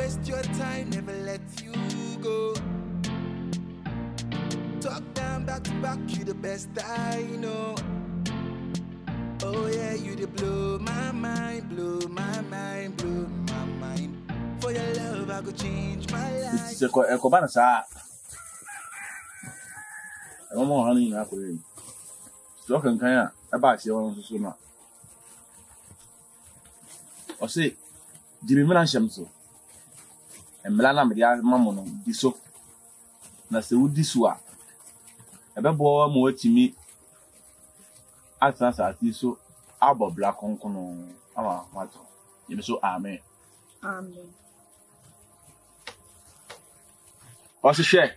waste your time, never let you go. Talk down back to back, you the best I know. Oh yeah, you the blow my mind, blow my mind, blow my mind. For your love, I could change my life. It's a cobana, sir. I don't know honey in Apple. Stock and Kaya, about your own sooner. Or say, Jimmy Melashamso. And Melana Media Mammono, Diso. That's the wood disua. A bebo more to me. As so, Abba Black Uncle. Ah, what? You so, amen. Amen. What's the share?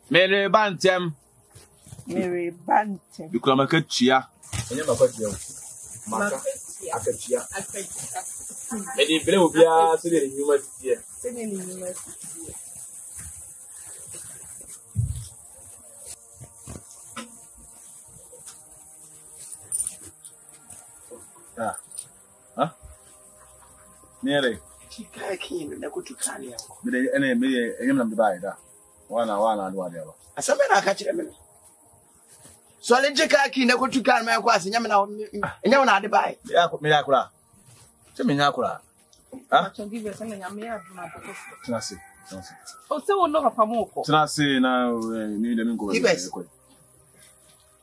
Mary Bantam. Mary Bantam. You come a good cheer. And you have a Maka. Many blue beer sitting in university. Sitting in university. Huh? Nearly. I came and I go to Kanye. Any of the buy that. One and whatever. I said, I catch him. So I let Jackie go to Kanye was in Yamana and you know the buy. Miracula. Tell me, Nakula. I can give you something I may have my purpose. Tenacity. Oh, so no Pamoko. Tenacity now, need them go.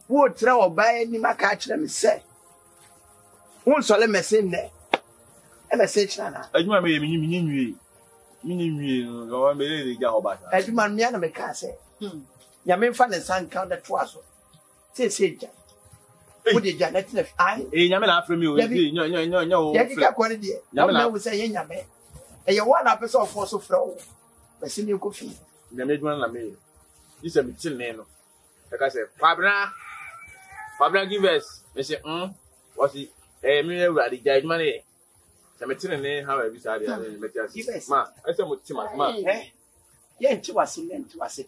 Would throw by any my catch them say. Won't so let me say there. A message, Nana. I do mean, or maybe the Gahoba. I do my Miana Mecase. Yamin fan and son count the twasso. Say, would you Janet? I, Yamana from you, no, Yaga quality. Yamana was saying Yame. And you one up so for so flow. The senior coffee. The made one of me. This is a bit name. Like I said, Fabra give us. They say, what's it? Me ready, judge money. Cemetery name, how I decided. Ma, I said, what's my ma? Yen to us in them to us.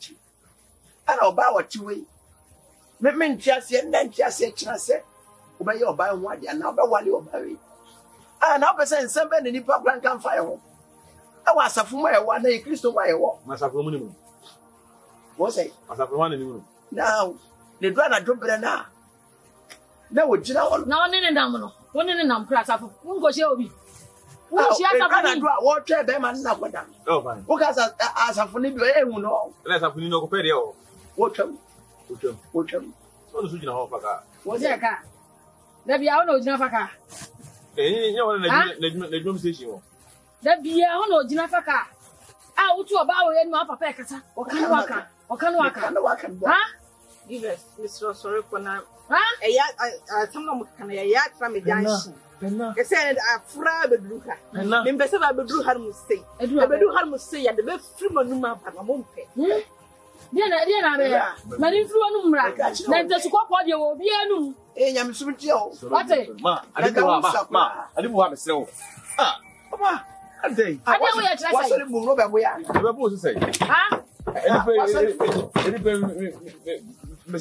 I know about what you wait. Men just yet, then just yet, I said, obey your buy one, and now by one you're married. And now, percent somebody in the public can fire. I was a fool, one day, Christo, why I walk. Myself, minimum. Was it? I have one in the room. Now, the brother drop it now. Now, would you know? No, no, one in a number class of Ungo. She has a water, them and not what done. Oh, fine. What has as a funny way, you know? Let's have no perio. Water. So, you know, was there a car? There be our no Jinafaka. The room station. There be our no Jinafaka. I would to about in my papa. Or can walk. Huh? Give us, Mr. Sorry for now. Huh? Someone can a yard from a junction. I said, I fry the Druha. Then Bessa Bedru had must say. I do have must say at the best from a number of a month. Dear, my influence, then just what you will be a noon. I'm soon to you. What I didn't want to say. Ah, Papa, I say, I know where to what's the move over where I am supposed to say. Huh?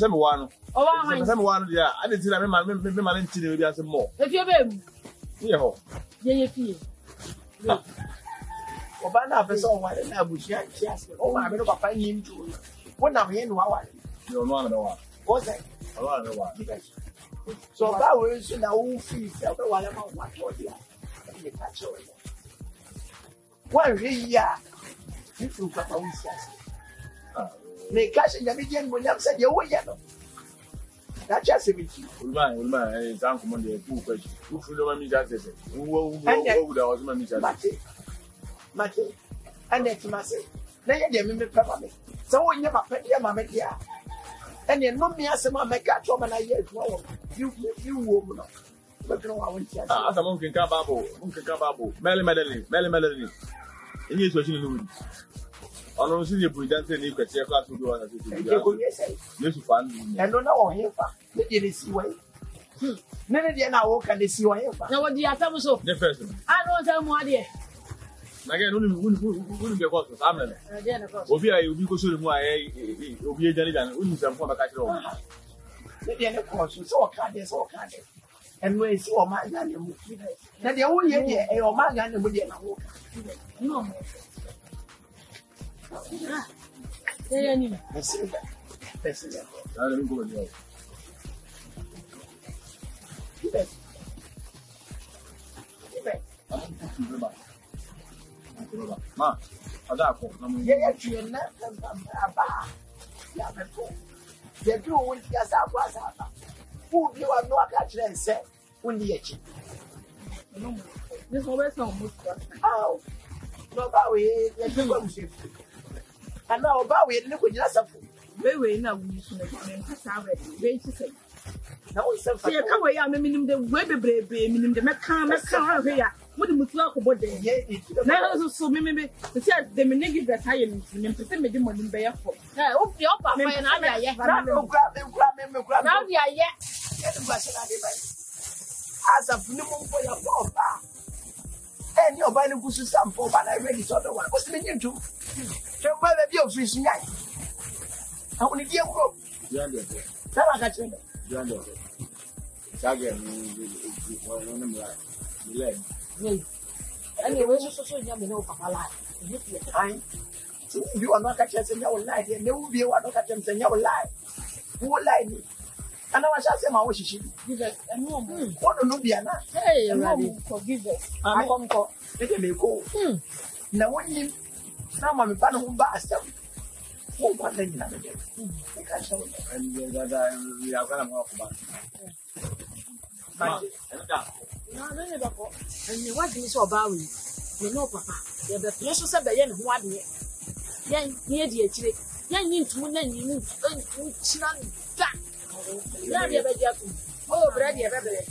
One. Oh, one, yeah. I didn't tell my man in some more. if you're baby, Yeah, feel. Obana person why na bushia kiasi. Oh ma me no papa yin tu. Wona me no wa. You no know what. What's that? I don't know what. So ba we so na wo fi se o wa le ma wa to dia. E ka cho. Wa ri ya. If you papa we siasi. Me ka se ya bi jen mo nyam se ye wo ya no. That just 70. Ulma, it's uncommon the full question. Who follow me just say. Who would I was my Mate. And that's my say. Then you didn't pepper me. So when you have a pet, mamma, yeah. And you know me as a mamma cat woman, I yet know you woman. But no, I won't say. As a monkey cababo, Melly. In his watching. I don't see you put that in you can see a class to do yes, fun. And don't know here. Let you see way. None of you now walk and see why. Now, what do you have so? The first. I don't tell more dear. Again, wouldn't be what was happening. Obia, you be so why Obia Jelly and wouldn't some form of catch. Let the other course, so can't. and we see or my gun. Now the only year, or my gun would be a walk. No. Yeah, Let's see that. Let's see that. Let me go with you. Ma, adako. Yeah, you are not about. Yeah, the two will be as I was. Who you are not catching and say, only a chip. this always almost. Oh, no, Bowie, and now Bowie, look with yourself. Very now we should have it. Very to say. No, it's a See, come away. I mean, the webby brave, meaning the Macam here. What do you talk about the now? So, maybe the Minigi that I am in the modern bay for. Oh, the upper man, now we are yet. As a minimum for your papa. And your buying goose to some for, but I ready to other one. What's the meaning to? Don't buy the bill fish night. I want to get broke. Tell I got you. Anyway, so young know Papa life. You are not catching your life, and there will be one of catching your life. Who will lie me? And I was asking my wish. What do you do? Hey, forgive us. I come to let me go. Now, when you now, my pan who bastard. Oh, one thing another day. And we are going to walk back. And what do you so about me? You know, Papa, you're the place of the young one year. Young, near the tree. Young, need to moon and you move. Oh, bread, your rabbit.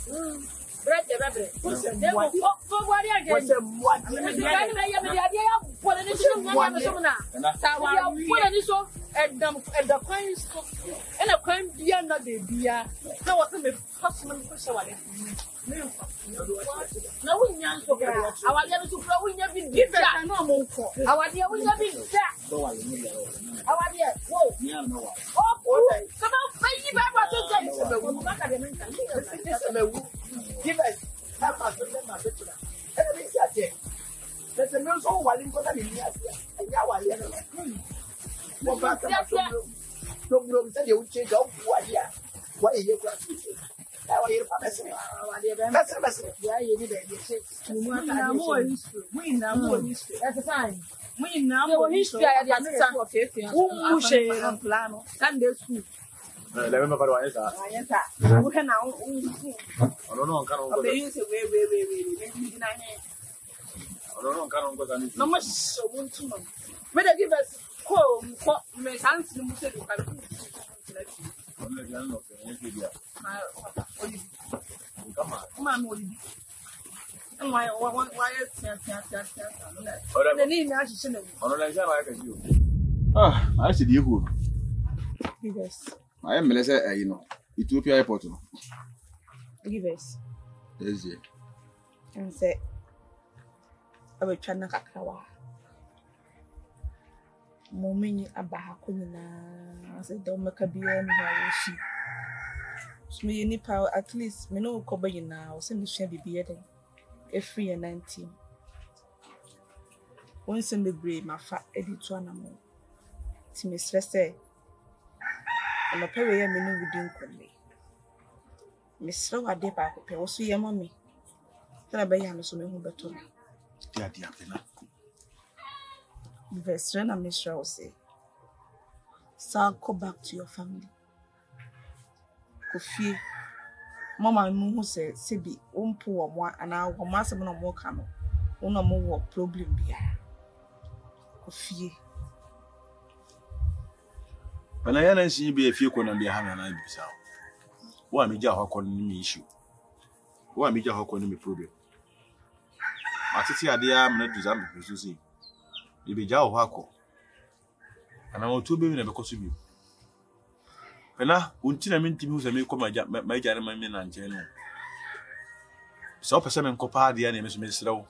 Bread, your rabbit. For what I get them one. What an issue, what an issue, and the coins and a coin beyond the beer. Now, what can be possible for someone? No, we are so good. Our dear to grow in every different normal. Our dear, we have been that. Our dear, whoa, oh, come on, baby, give us that must be my picture. And I think there's a no so while in Costa Rica. And now I don't know. Said you would change up what here. What are you going to do? How are you? That's yeah, you did it. We know history. That's a sign. We know history. I had the time. Who share plan? Sunday school. Let me make a answer. Yes, sir. Who can now? I don't know. Wait. I don't know. No much so want to know. But they give us call, my hands to Musa. Come on, what did you? And why the name I said, you give us. I am Melissa, you know, Ethiopia airport. Give us. Yes, And say, I will try to Kawa. Mommy Abahakuna, I said, don't make a beer and she. So, me any power at least, me no cover you now, send the shabby beer then. A free and 19. Once in the brave, my fat Eddie to animal. To Miss Resse. And a pair of men within Conley. Miss Row a dear back, also your mommy. Then I buy him so no better. Dear, The Serena Miss Row say, "Sir, go back to your family. Kofi, Mama Mumu said, Sibi, poor one, and I will master no more camel. No more problem be. Kofi. When I am see be a few corner be a hand and I be so. Why me jar calling me issue? Why me jar calling me problem? I see idea I'm not designed to see. You be jar hako. And I want to be in a because of you. Pena, until I mean to use a make my gentleman and general. So, person and copa the enemy, Miss Row.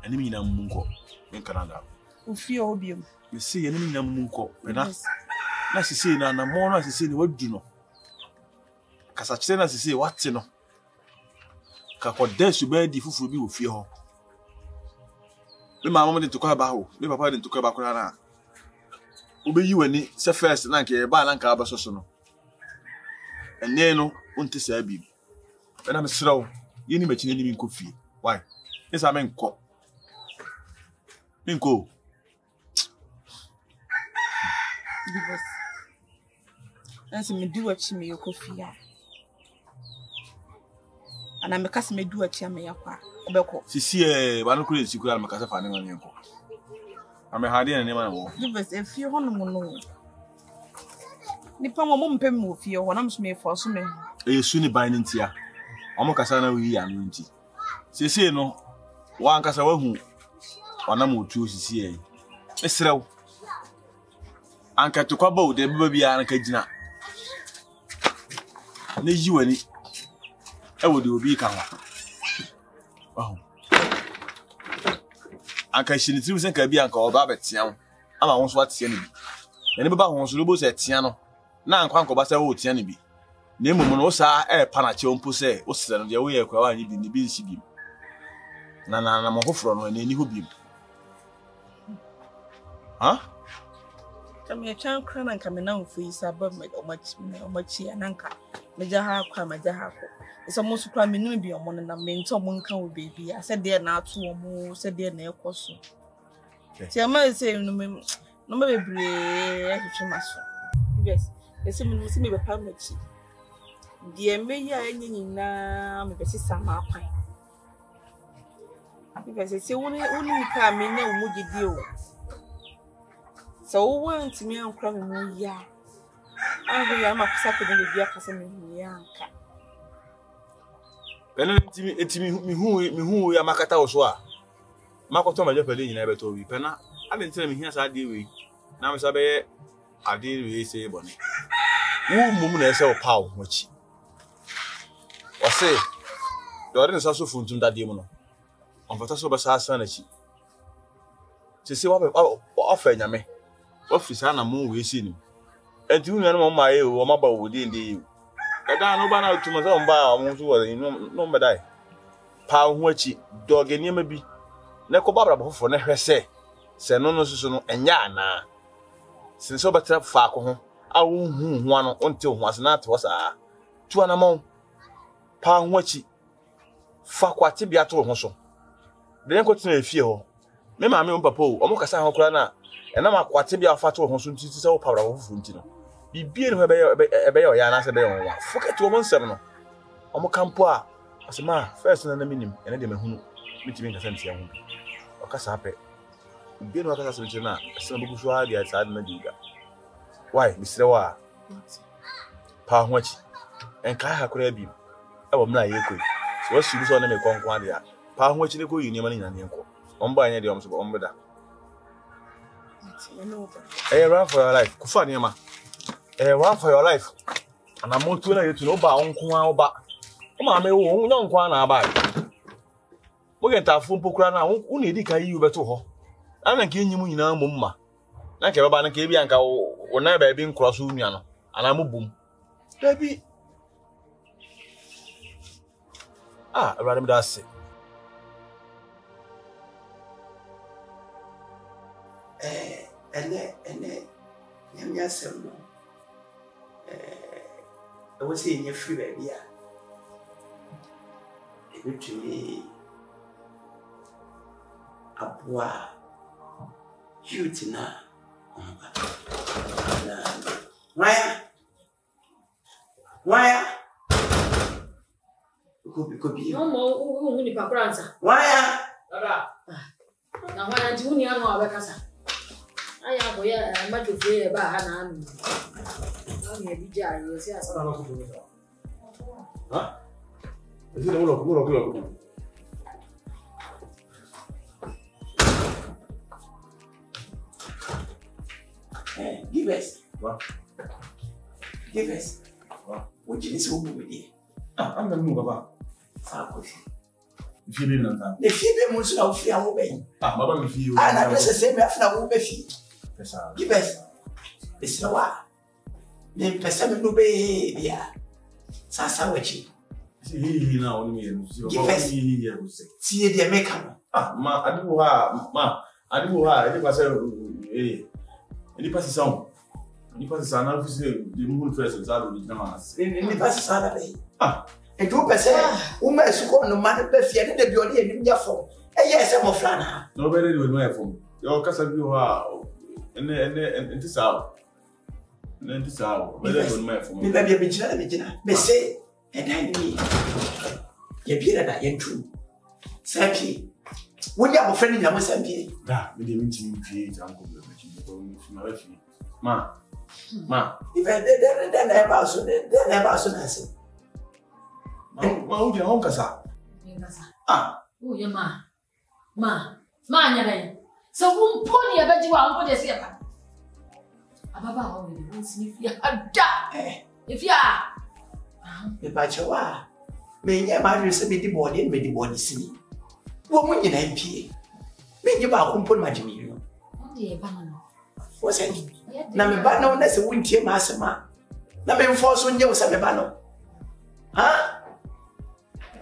And you mean a munko in Canada. Kofi obium. You see, enemy munko, Pena. Nice to see, and more nice to see what you know. Casachena to see what you know. Kakoda sube di fufu bi wo fie ho. Me mama de tokwa ba ho, me papa de tokwa ba kora na. Obeyi wani se first na nke ba na nka abasoso no. Enne no unte sa bi. Na me sraw, ye ni machine ni mi nko fie. Why? Esa me nko. Minko. Because as me do what me your coffee. And I'm a customer do a chair me aqua. Obeko. Sisi ba no kure sikura ma kasa fa ne ma nko. Ame hade na ne ma wo. Because if you want no. Nipa mo mpem mo fie ho na msome for so me. Esu ni ban ntia. Omo kasa na wi ya no nti. Sisi no wa nkasa wa hu wana mo tu sisi esrew. Anka to kwa bo de beba bia anka gina. Ne yiwani. Ewo de obi kan wa. Oh. Anka shini tiru sen ka bia anka oba betia wo. Ama won so atia ne bi. Ne beba won so lobo se tia no. Na anka anka oba se wo tia ne bi. Na emum no sa pana che ompo se wo sere no de wo ye kwa wa ni bi ne bi nsi bi. Na mo hofro no na ni ho bi. Huh? Come here, chan cran and come now for you, suburb with much ananka. Major Harker, Major Harker. It's almost crime me be on one and a mentor monka with baby. I said there now 2 or more, said there near cost. See, I might say, no, maybe yes, it's a see me a permit. Dear me, I now, maybe some pine. Because I say, only come in no moody deal. So one to me, I'm crying more, yeah. I am upset with the dear cousin, Yanka. It's me who ya makata oswa. Makoto majo pele nyina beto wi pena. I been telling me here sa dey we. Na me sabe ade we say boni. Wo mumu na ese o paw mochi. O say do re nsa so funtum dade mu no. On fata so be sa san na chi. Se wa ofa nyame. Office na mo we si ni. Enti unu na mo ma ye o ma ba wo de ndi. Eda no ba na tuma so mba o mo so wo no mba dai. Pa ho achi doge niam bi. Na ko babra bofo na hwese. Se no so no enya na. Sin so betra fa ko ho. A wo hu ano onte ho ase na ate wo sa. Tu ana mo. Pa ho achi. Fa kwate bia to ho so. De enko tena efie ho. Me ma me on papa o mo kasa ho kura na. Ena makwate bia fa to ho so ntiti se wo pawra wo fufu ntino. Bibie no ebe ya ya na se be won wa. Forget wo nsem no. Omo kampo a asema first na minim ene de mahunu. Mitimi nkasa ntia ho. Okasa ape. Bibie no akasa se na se bugu so a dia sa na diga. Why misre wa? Pa ho achi. Enka ha kura bi. E wo mna ye koi. So wasu bi so na me konkon ade a. Pa ho achi ne ko yi ni ma ni nyane nko. Omba anya de omso ombeda. Run for your life. Kufa niema. Run for your life. And I'm not going to know about Uncle Oba. Come on, me won't know Kwana about. We get a full pokrana, only the Kayu better. I'm not getting you in a mumma. Like a banana Kabianka or never being cross union. And I'm a boom. Baby. Ah, rather that's it. And yasem no I was saying your free baby. It to me abwa cute na why could be no more uni pakranza why dada na wana ntuni anu abekasa aya boya majo fe ba ha na anu ani bi ja yo se asa ha esi le mulo give us what give us what you so with you I'm the move baba sa ko fi fi bi nan ta le fi be mo so na fi an wo be baba mi fi yo na pese se me afna wo be fi pesa give us esi wa le pese me no be dia sa wachi He now only see the American. Ma, I do her, it was any pass sound. Any pass an officer, the moon first is out of the Namas. In the past Saturday. And 2%, woman, so no matter the fear, the beauty in your phone. Yes, I'm of Flana. Nobody will know from your castle, you are, and this out. And this out, whether you know from me, maybe a vigilante, may say, and I mean, you appear that I am true. Sappy, when you have a friend in your Sappy, that we didn't create uncle, Ma, if I did, then I also did, then I also answered. Ma, your uncle, sir. Oh, your ma, you're so won't pony a veggie one for this year. Ababa already wants me if you are done. If you are, the Bachawa may your marriage be the body and the body see. Woman in MP. May you about whom put my Jimmy. What's it? Namibano, that's a winter massima. Namibano, when you was a Mebano. Huh?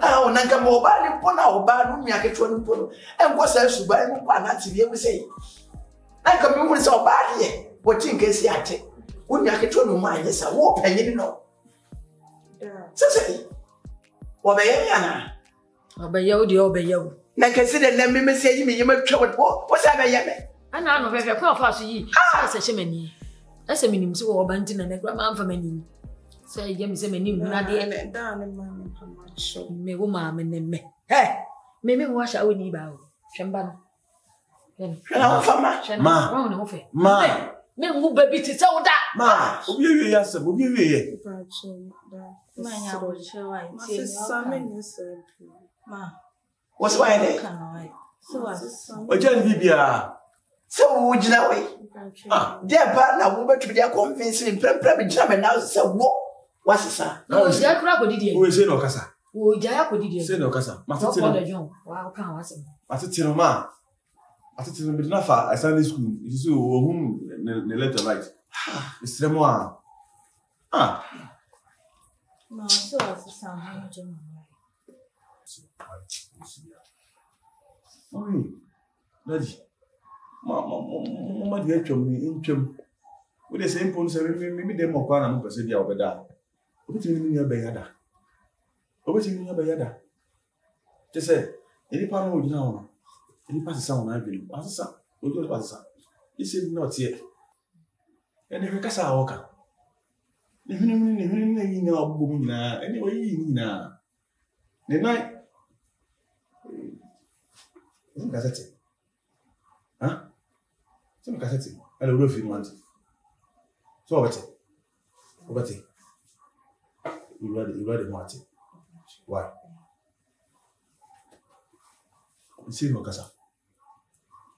Ah, Nanka mobile, Pona, or Balu, Yakatuan Polo, and what's else to buy Panati, you say. I come with so bad here. What you can see at it. When Yakatuan mind is a war, and you know. So say, Obayana. Obey you. Now consider let me say you may trouble. What's that? And I know if you're quite fast, that's a shimmy. That's a minimum so or banting and a grandma for many. Say, Jimmy, say, many, not the end down in my show. Me, woman, and me. Hey, maybe wash out with you about Shamban. Ma, me who baby to tell that. Ma, you yes, will be here. Ma, what's why they? What can be here? So would you know? Dear partner, woman to be a convincing private German now. So what's the son? No, Jack Rabbi did we say no casa. Oh, Jack did you say no casa? Master, wow, can't was it? Ma, I think it's enough. I Sunday school. You see whom the letter right. It's the more. no, so as the sound. Daddy, Mamma, dear chum, in chum. With the same points, maybe them more quan and percent the over that. What you mean your bayada? What you mean your bayada? Just say, any part of now, any part of sound I've been, as a son, will go as a son. You said not yet. And if you cast our walker, if you know, anyway, now. The night. That's it. Huh? Some cassette. I don't know if you want it. So, what it? You read it, Martin. Why? You see no casa.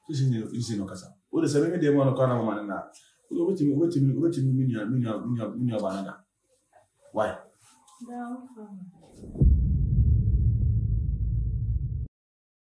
You see no casa. What is a very day one of Kana man now? What you mean, banana? Why? Down.